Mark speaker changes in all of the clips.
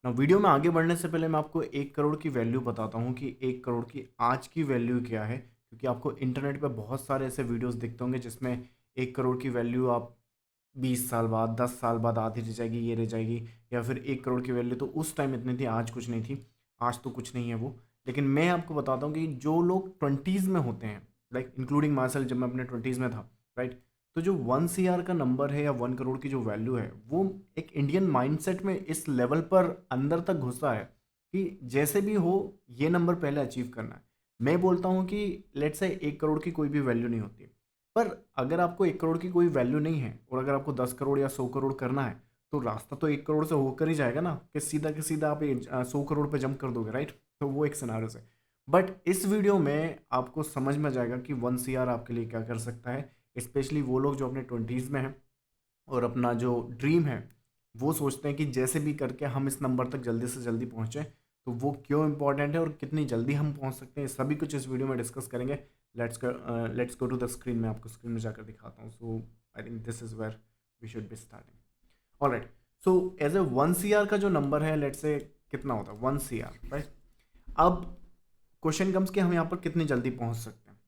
Speaker 1: ना वीडियो में आगे बढ़ने से पहले मैं आपको 1 करोड़ की वैल्यू बताता हूँ कि 1 करोड़ की आज की वैल्यू क्या है, क्योंकि आपको इंटरनेट पे बहुत सारे ऐसे वीडियोस दिखते होंगे जिसमें 1 करोड़ की वैल्यू आप 20 साल बाद 10 साल बाद आधी रह जाएगी, ये रह जाएगी, या फिर 1 करोड़ की वैल्यू तो उस टाइम इतनी थी, आज कुछ नहीं थी। आज तो कुछ नहीं है वो। लेकिन मैं आपको बताता हूँ कि जो लोग ट्वेंटीज़ में होते हैं, लाइक इंक्लूडिंग माई सेल्फ, जब मैं अपने ट्वेंटीज़ में था, राइट, तो जो 1 CR का नंबर है या 1 करोड़ की जो वैल्यू है, वो एक इंडियन माइंडसेट में इस लेवल पर अंदर तक घुसा है कि जैसे भी हो ये नंबर पहले अचीव करना है। मैं बोलता हूँ कि लेट्स से 1 करोड़ की कोई भी वैल्यू नहीं होती, पर अगर आपको 1 करोड़ की कोई वैल्यू नहीं है और अगर आपको 10 करोड़ या 100 करोड़ करना है, तो रास्ता तो 1 करोड़ से होकर ही जाएगा ना, कि सीधा के सीधा आप 100 करोड़ पे जंप कर दोगे, राइट। तो वो एक सिनारियो है। बट इस वीडियो में आपको समझ में जाएगा कि 1 CR आपके लिए क्या कर सकता है, स्पेशली वो लोग जो अपने ट्वेंटीज़ में हैं और अपना जो ड्रीम है वो सोचते हैं कि जैसे भी करके हम इस नंबर तक जल्दी से जल्दी पहुँचें। तो वो क्यों इंपॉर्टेंट है और कितनी जल्दी हम पहुँच सकते हैं, सभी कुछ इस वीडियो में डिस्कस करेंगे। Let's go to the screen. में आपको स्क्रीन में जाकर दिखाता हूँ। So I think this is where we should be starting. Alright. So as a 1 CR का जो नंबर है, लेट्स से कितना होता है 1 CR, राइट। अब क्वेश्चन कम्स कि हम यहाँ पर कितनी जल्दी पहुँच सकते हैं।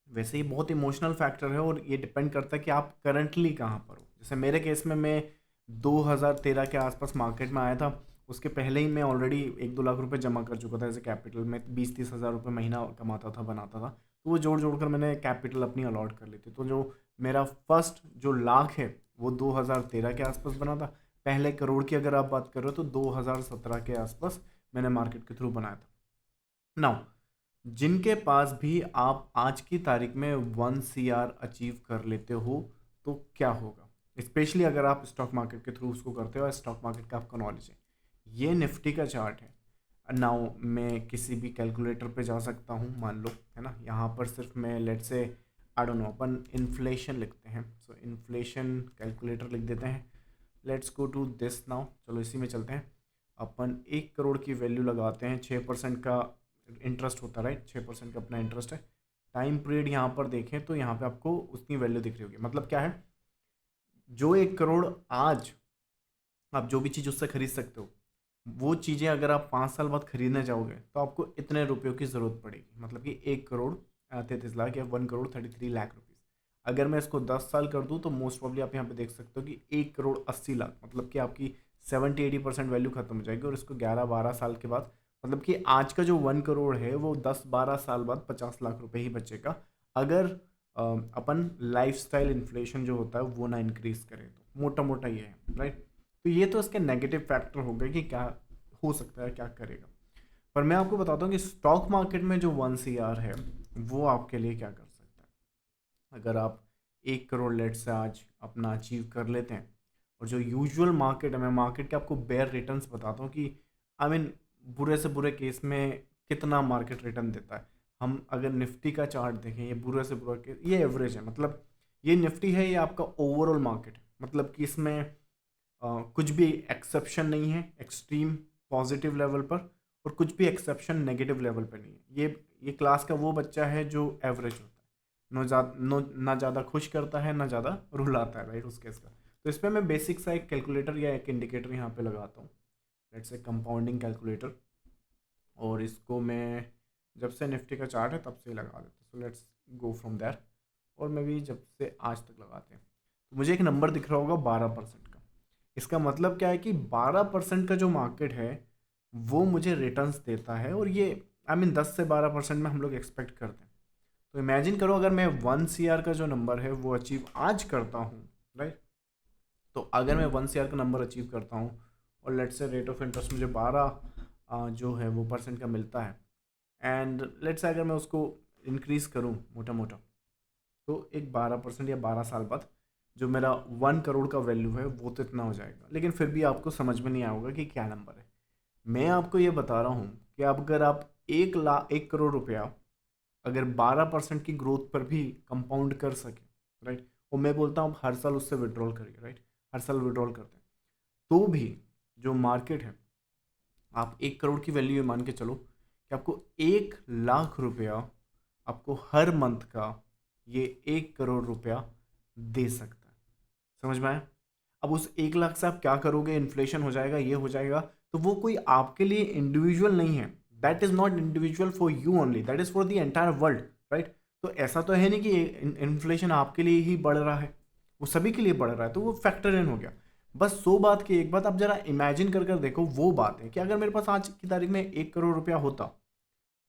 Speaker 1: वैसे ही बहुत इमोशनल फैक्टर है और ये डिपेंड करता है कि आप करंटली कहाँ पर हो। जैसे मेरे केस में मैं 2013 के आसपास मार्केट में आया था। उसके पहले ही मैं ऑलरेडी 1-2 लाख रुपए जमा कर चुका था एज ए कैपिटल में। 20-30 हज़ार रुपये महीना कमाता था, बनाता था। तो वो जोड़ जोड़ कर मैंने कैपिटल अपनी अलॉट कर ली थी। तो जो मेरा फर्स्ट जो लाख है वो 2013 के आसपास बना था। पहले करोड़ की अगर आप बात कर रहे हो तो 2017 के आसपास मैंने मार्केट के थ्रू बनाया था। नाउ, जिनके पास भी आप आज की तारीख में 1 CR अचीव कर लेते हो तो क्या होगा, स्पेशली अगर आप स्टॉक मार्केट के थ्रू उसको करते हो, स्टॉक मार्केट का आपका नॉलेज है। ये निफ्टी का चार्ट है। नाउ मैं किसी भी कैलकुलेटर पे जा सकता हूँ, मान लो, है ना। यहाँ पर सिर्फ मैं लेट से आई डोंट नो, अपन इन्फ्लेशन लिखते हैं। सो इन्फ्लेशन कैलकुलेटर लिख देते हैं। Let's go to this now. चलो इसी में चलते हैं। अपन 1 करोड़ की वैल्यू लगाते हैं। 6% का इंटरेस्ट होता है, राइट। 6% का अपना इंटरेस्ट है। टाइम पीरियड यहाँ पर देखें तो यहाँ पे आपको उतनी वैल्यू दिख रही होगी। मतलब क्या है, जो 1 करोड़ आज आप जो भी चीज़ उससे खरीद सकते हो, वो चीज़ें अगर आप 5 साल बाद खरीदने जाओगे तो आपको इतने रुपयों की ज़रूरत पड़ेगी। मतलब कि 1 करोड़ 33 लाख या 1 करोड़ 33 लाख रुपीज़। अगर मैं इसको 10 साल कर दूँ तो मोस्ट प्रॉब्ली आप यहाँ पे देख सकते हो कि 1 करोड़ 80 लाख, मतलब कि आपकी 70-80% वैल्यू खत्म हो जाएगी। और इसको 11-12 साल के बाद, मतलब कि आज का जो 1 करोड़ है वो 10-12 साल बाद 50 लाख रुपए ही बचेगा, अगर अपन लाइफस्टाइल इन्फ्लेशन जो होता है वो ना इंक्रीज करें। तो मोटा मोटा ये है, राइट। तो ये तो इसके नेगेटिव फैक्टर हो गए कि क्या हो सकता है, क्या करेगा। पर मैं आपको बताता हूँ कि स्टॉक मार्केट में जो 1 CR है वो आपके लिए क्या कर सकता है। अगर आप 1 करोड़ लेट से आज अपना अचीव कर लेते हैं, और जो यूजुअल मार्केट है, मैं मार्केट के आपको बेयर रिटर्न्स बताता हूँ कि आई मीन बुरे से बुरे केस में कितना मार्केट रिटर्न देता है। हम अगर निफ्टी का चार्ट देखें, ये बुरे से बुरा केस, ये एवरेज है। मतलब ये निफ्टी है, ये आपका ओवरऑल मार्केट है। मतलब कि इसमें कुछ भी एक्सेप्शन नहीं है एक्सट्रीम पॉजिटिव लेवल पर, और कुछ भी एक्सेप्शन नेगेटिव लेवल पर नहीं है। ये क्लास का वो बच्चा है जो एवरेज होता है। ना ज़्यादा खुश करता है, ना ज़्यादा रुलाता है, राइट, उस केस का। तो इस पर मैं बेसिक सा एक कैलकुलेटर या एक इंडिकेटर यहाँ पे लगाता हूँ। Let's say compounding calculator. और इसको मैं जब से निफ्टी का चार्ट है तब से ही लगा देता हूँ। So let's go from there. और मैं भी जब से आज तक लगाते हैं, तो मुझे एक नंबर दिख रहा होगा 12% का। इसका मतलब क्या है कि 12% का जो मार्केट है वो मुझे रिटर्न्स देता है। और ये आई मीन 10 से 12% में हम लोग एक्सपेक्ट करते हैं। तो इमेजिन करो, अगर मैं 1 CR का जो नंबर है वो अचीव आज करता हूँ, राइट। तो अगर मैं 1 CR का नंबर अचीव करता हूँ और लेट से रेट ऑफ इंटरेस्ट मुझे 12 जो है वो परसेंट का मिलता है, एंड लेट्स से अगर मैं उसको इंक्रीज़ करूँ मोटा मोटा, तो एक 12% या 12 साल बाद जो मेरा 1 करोड़ का वैल्यू है वो तो इतना हो जाएगा। लेकिन फिर भी आपको समझ में नहीं आया होगा कि क्या नंबर है। मैं आपको ये बता रहा हूँ कि अब अगर आप 1 करोड़ रुपया अगर 12% की ग्रोथ पर भी कंपाउंड कर सके, राइट। और मैं बोलता हूँ आप हर साल उससे विड्रॉल करिए, राइट। हर साल विड्रॉल करते हैं तो भी जो मार्केट है, आप 1 करोड़ की वैल्यू मान के चलो कि आपको 1 लाख रुपया आपको हर मंथ का ये 1 करोड़ रुपया दे सकता है। समझ में आया। अब उस 1 लाख से आप क्या करोगे, इन्फ्लेशन हो जाएगा, ये हो जाएगा, तो वो कोई आपके लिए इंडिविजुअल नहीं है, that is not individual for you only, that is for the entire world, right. तो ऐसा तो है नहीं कि इन्फ्लेशन आपके लिए ही बढ़ रहा है, वो सभी के लिए बढ़ रहा है, तो वो फैक्टर इन हो गया। बस 100 बात की एक बात आप जरा इमेजिन कर कर देखो, वो बात है कि अगर मेरे पास आज की तारीख में 1 करोड़ रुपया होता,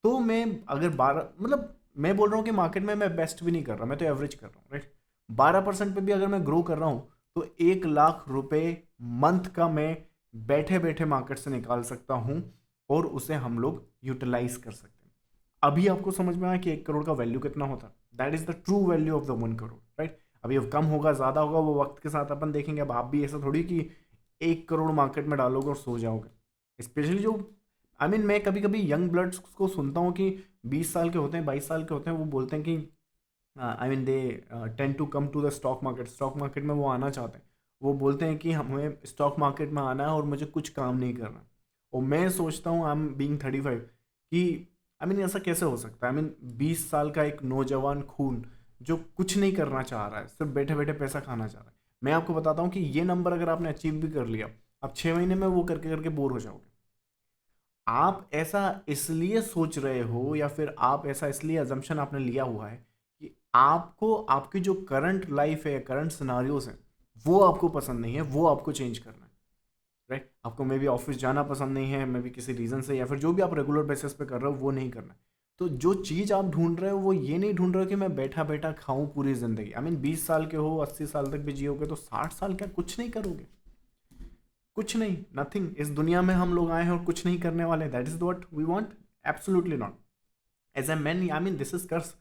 Speaker 1: तो मैं अगर 12, मतलब मैं बोल रहा हूँ कि मार्केट में मैं बेस्ट भी नहीं कर रहा, मैं तो एवरेज कर रहा हूँ, राइट। 12% पे भी अगर मैं ग्रो कर रहा हूँ, तो 1 लाख रुपए मंथ का मैं बैठे बैठे मार्केट से निकाल सकता हूँ, और उसे हम लोग यूटिलाइज कर सकते हैं। अभी आपको समझ में आया कि 1 करोड़ का वैल्यू कितना होता है, that is the true value of the 1 crore, right. अभी अब कम होगा ज़्यादा होगा वो वक्त के साथ अपन देखेंगे। अब आप भी ऐसा थोड़ी कि 1 करोड़ मार्केट में डालोगे और सो जाओगे। स्पेशली जो मैं कभी कभी यंग ब्लड्स को सुनता हूँ कि 20 साल के होते हैं, 22 साल के होते हैं, वो बोलते हैं कि they tend to come to the stock market में वो आना चाहते हैं। वो बोलते हैं कि हमें स्टॉक मार्केट में आना है और मुझे कुछ काम नहीं करना। और मैं सोचता हूँ, आई एम बीइंग 35, कि ऐसा कैसे हो सकता है। 20 साल का एक नौजवान खून जो कुछ नहीं करना चाह रहा है, सिर्फ बैठे बैठे पैसा खाना चाह रहा है। मैं आपको बताता हूँ कि ये नंबर अगर आपने अचीव भी कर लिया, आप 6 महीने में वो करके करके बोर हो जाओगे। आप ऐसा इसलिए सोच रहे हो, या फिर आप ऐसा इसलिए अजम्पशन आपने लिया हुआ है कि आपको आपकी जो करंट लाइफ है, करंट सिनारियोज हैं, वो आपको पसंद नहीं है, वो आपको चेंज करना है, राइट। आपको मे बी ऑफिस जाना पसंद नहीं है, मे बी किसी रीज़न से, या फिर जो भी आप रेगुलर बेसिस पे कर रहे हो वो नहीं करना है। तो जो चीज़ आप ढूंढ रहे हो, वो ये नहीं ढूंढ रहे हो कि मैं बैठा बैठा खाऊं पूरी ज़िंदगी। 20 साल के हो, 80 साल तक भी जियोगे, तो 60 साल क्या कुछ नहीं करोगे? कुछ नहीं, नथिंग। इस दुनिया में हम लोग आए हैं और कुछ नहीं करने वाले। That is what we want? Absolutely not. As a man, this is curse.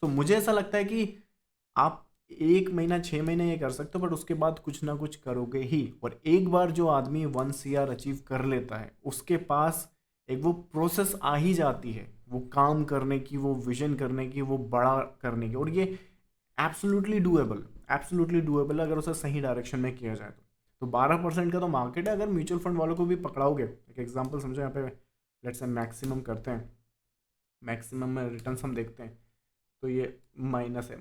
Speaker 1: तो मुझे ऐसा लगता है कि आप 1 महीना 6 महीने ये कर सकते हो, बट उसके बाद कुछ ना कुछ करोगे ही। और एक बार जो आदमी 1 CR अचीव कर लेता है, उसके पास एक वो प्रोसेस आ ही जाती है, वो काम करने की, वो विजन करने की, वो बड़ा करने की। और ये एब्सोल्युटली डूएबल, एब्सोल्युटली डूएबल अगर उसे सही डायरेक्शन में किया जाए तो 12% का तो मार्केट है। अगर म्यूचुअल फंड वालों को भी पकड़ाओगे, एक एग्जांपल समझो, यहाँ पे लेट्स से मैक्सिमम करते हैं, मैक्सिमम में रिटर्न्स हम देखते हैं, तो ये माइनस है,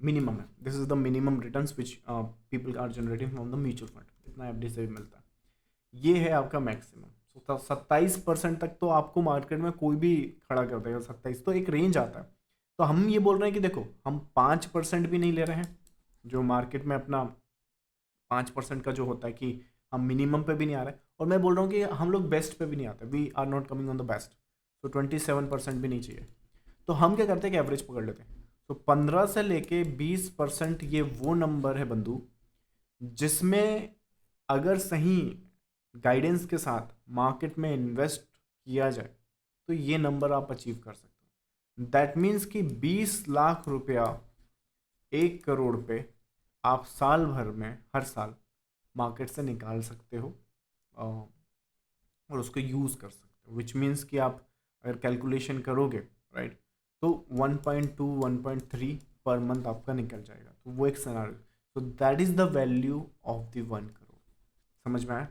Speaker 1: मिनिमम है। This is the minimum returns which people are generating from the mutual fund, इतना एफडी से भी मिलता है। ये है आपका मैक्सिमम। 27% तक तो आपको मार्केट में कोई भी खड़ा कर देगा। 27 तो एक रेंज आता है। तो हम ये बोल रहे हैं कि देखो, हम 5% भी नहीं ले रहे हैं, जो मार्केट में अपना 5% का जो होता है कि हम मिनिमम पे भी नहीं आ रहे, और मैं बोल रहा हूँ कि हम लोग बेस्ट पे भी नहीं आते, we are not coming on the best. तो 27% भी नहीं चाहिए। तो हम क्या करते हैं कि एवरेज पकड़ लेते हैं। तो 15 से लेके 20% ये वो नंबर है बंधु, जिसमें अगर सही गाइडेंस के साथ मार्केट में इन्वेस्ट किया जाए, तो ये नंबर आप अचीव कर सकते हो। दैट मीन्स कि 20 लाख रुपया 1 करोड़ पे आप साल भर में, हर साल मार्केट से निकाल सकते हो, और उसको यूज़ कर सकते हो। विच मीन्स कि आप अगर कैलकुलेशन करोगे, राइट, तो 1.2 1.3 पर मंथ आपका निकल जाएगा। तो वो एक सिनारियो। तो that is the value of the 1 crore. समझ में आया?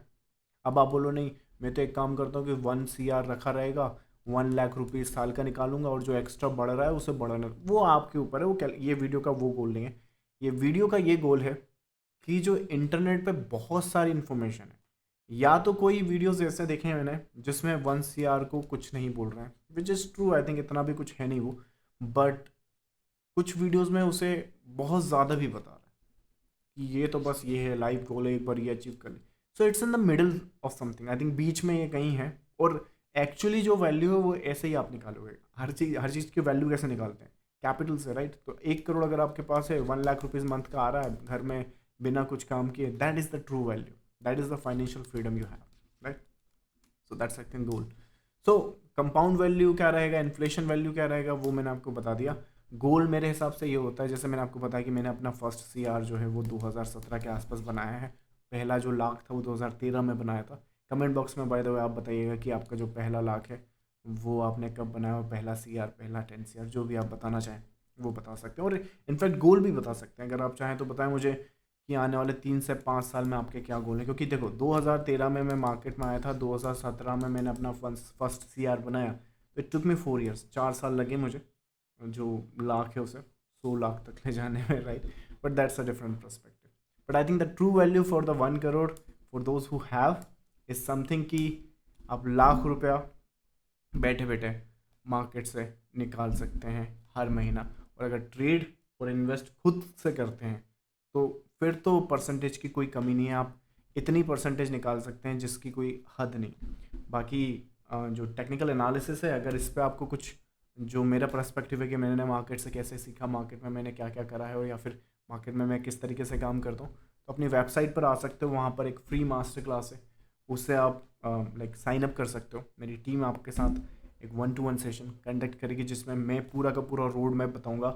Speaker 1: अब आप बोलो नहीं, मैं तो एक काम करता हूँ कि 1 CR रखा रहेगा, 1 लाख रुपये साल का निकालूंगा, और जो एक्स्ट्रा बढ़ रहा है उसे बढ़ाना, वो आपके ऊपर है। वो ये वीडियो का वो गोल नहीं है। ये वीडियो का ये गोल है कि जो इंटरनेट पे बहुत सारी इन्फॉर्मेशन है, या तो कोई वीडियोस ऐसे देखे हैं मैंने जिसमें 1 CR को कुछ नहीं बोल रहे हैं, which is true, I think इतना भी कुछ है नहीं वो, बट कुछ वीडियोस में उसे बहुत ज़्यादा भी बता रहा है कि ये तो बस ये है, लाइफ गोल है, एक बार ये अचीव कर ले। So it's in the middle of something, I think बीच में ये कहीं है। और एक्चुअली जो वैल्यू है वो ऐसे ही आप निकालोगे। हर चीज़ की वैल्यू कैसे निकालते हैं? कैपिटल से, राइट। तो 1 करोड़ अगर आपके पास है, 1 लाख रुपीज़ मंथ का आ रहा है घर में बिना कुछ काम किए, that is the true value, that is the financial freedom you have, right. So that's second goal. So compound value क्या रहेगा, इन्फ्लेशन वैल्यू क्या रहेगा, वो मैंने आपको बता दिया। गोल मेरे हिसाब से ये होता है, जैसे मैंने आपको बताया कि मैंने अपना फर्स्ट सीआर जो है वो 2017 के आसपास बनाया है। पहला जो लाख था वो 2013 में बनाया था। कमेंट बॉक्स में बाय द वे आप बताइएगा कि आपका जो पहला लाख है वो आपने कब बनाया, और पहला सीआर, पहला 10 CR, जो भी आप बताना चाहें वो बता सकते हैं। और इनफैक्ट गोल भी बता सकते हैं, अगर आप चाहें तो बताएं मुझे कि आने वाले 3 से 5 साल में आपके क्या गोल हैं। क्योंकि देखो, 2013 में मैं मार्केट में आया था, 2017 में मैंने अपना फर्स्ट सीआर बनाया, तो इट टुक मी 4 years, 4 साल लगे मुझे जो लाख है उसे 100 लाख तक ले जाने में, right. But that's a different perspective. But I think the true value for the 1 crore, for those who have, is something कि आप लाख रुपया बैठे बैठे मार्केट से निकाल सकते हैं हर महीना। और अगर ट्रेड और इन्वेस्ट खुद से करते हैं तो फिर तो परसेंटेज की कोई कमी नहीं है, आप इतनी परसेंटेज निकाल सकते हैं जिसकी कोई हद नहीं। बाकी जो टेक्निकल एनालिसिस है, अगर इस पे आपको कुछ, जो मेरा पर्सपेक्टिव है कि मैंने मार्केट से कैसे सीखा, मार्केट में मैंने क्या क्या करा है, और या फिर मार्केट में मैं किस तरीके से काम करता हूँ, तो अपनी वेबसाइट पर आ सकते हो। वहाँ पर एक फ्री मास्टर क्लास है, उससे आप लाइक साइन अप कर सकते हो। मेरी टीम आपके साथ एक 1-to-1 सेशन कंडक्ट करेगी जिसमें मैं पूरा का पूरा रोड मैप बताऊंगा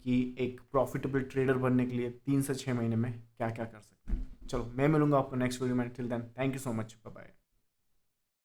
Speaker 1: कि एक प्रॉफिटेबल ट्रेडर बनने के लिए 3 से 6 महीने में क्या क्या कर सकते हैं। चलो, मैं मिलूंगा आपको नेक्स्ट वीडियो में। Till then, thank you so much, bye bye.